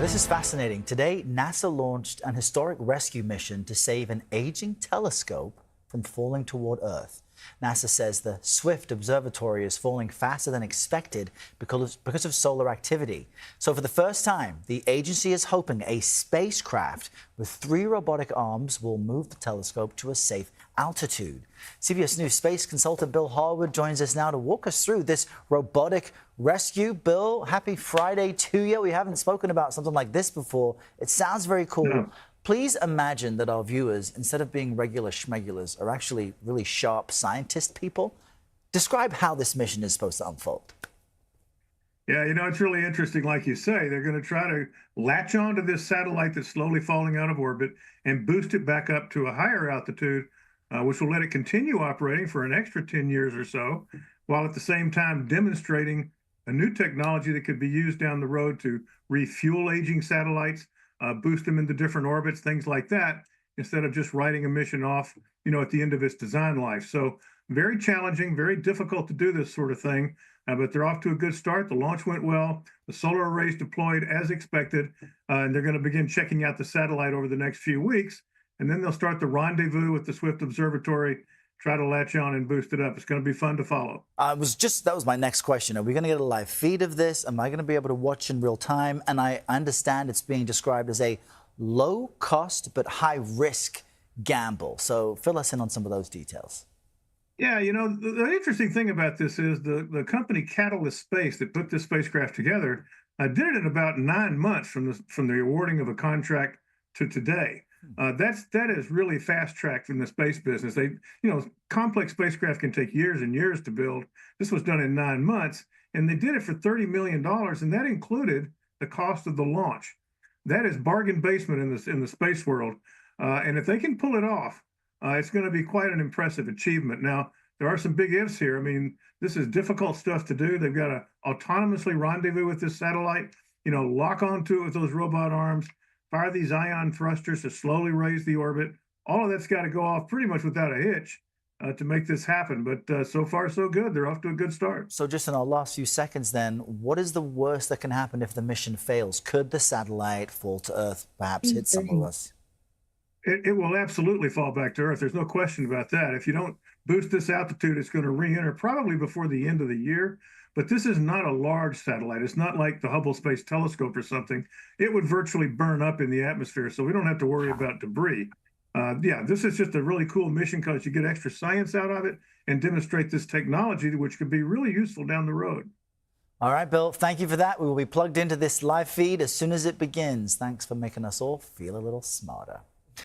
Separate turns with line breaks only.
This is fascinating. Today, NASA launched an historic rescue mission to save an aging telescope from falling toward Earth. NASA says the Swift Observatory is falling faster than expected because of solar activity. So for the first time, the agency is hoping a spacecraft with 3 robotic arms will move the telescope to a safe altitude. CBS News space consultant Bill Harwood joins us now to walk us through this robotic rescue. Bill, happy Friday to you. We haven't spoken about something like this before. It sounds very cool.
No.
Please imagine that our viewers, instead of being regular schmegulars, are actually really sharp scientist people. Describe how this mission is supposed to unfold.
Yeah, it's really interesting. Like you say, they're going to try to latch onto this satellite that's slowly falling out of orbit and boost it back up to a higher altitude, which will let it continue operating for an extra 10 years or so, while at the same time demonstrating a new technology that could be used down the road to refuel aging satellites, boost them into different orbits, things like that, instead of just writing a mission off, at the end of its design life. So very challenging, very difficult to do this sort of thing, but they're off to a good start. The launch went well. The solar arrays deployed as expected, and they're going to begin checking out the satellite over the next few weeks, and then they'll start the rendezvous with the Swift Observatory, try to latch on and boost it up. It's going to be fun to follow.
That was my next question. Are we going to get a live feed of this? Am I going to be able to watch in real time? And I understand it's being described as a low cost but high risk gamble. So fill us in on some of those details.
Yeah, the interesting thing about this is the company Catalyst Space that put this spacecraft together did it in about 9 months from the awarding of a contract to today. That is really fast tracked in the space business. Complex spacecraft can take years and years to build. This was done in 9 months, and they did it for $30 million, and that included the cost of the launch. That is bargain basement in the space world, and if they can pull it off, it's going to be quite an impressive achievement. Now, there are some big ifs here. I mean, this is difficult stuff to do. They've got to autonomously rendezvous with this satellite, lock onto it with those robot arms, fire these ion thrusters to slowly raise the orbit. All of that's got to go off pretty much without a hitch to make this happen. But so far, so good. They're off to a good start.
So just in our last few seconds then, what is the worst that can happen if the mission fails? Could the satellite fall to Earth, perhaps hit some of us?
It will absolutely fall back to Earth. There's no question about that. If you don't boost this altitude, it's going to re-enter probably before the end of the year. But this is not a large satellite. It's not like the Hubble Space Telescope or something. It would virtually burn up in the atmosphere, so we don't have to worry about debris. This is just a really cool mission because you get extra science out of it and demonstrate this technology, which could be really useful down the road.
All right, Bill, thank you for that. We will be plugged into this live feed as soon as it begins. Thanks for making us all feel a little smarter.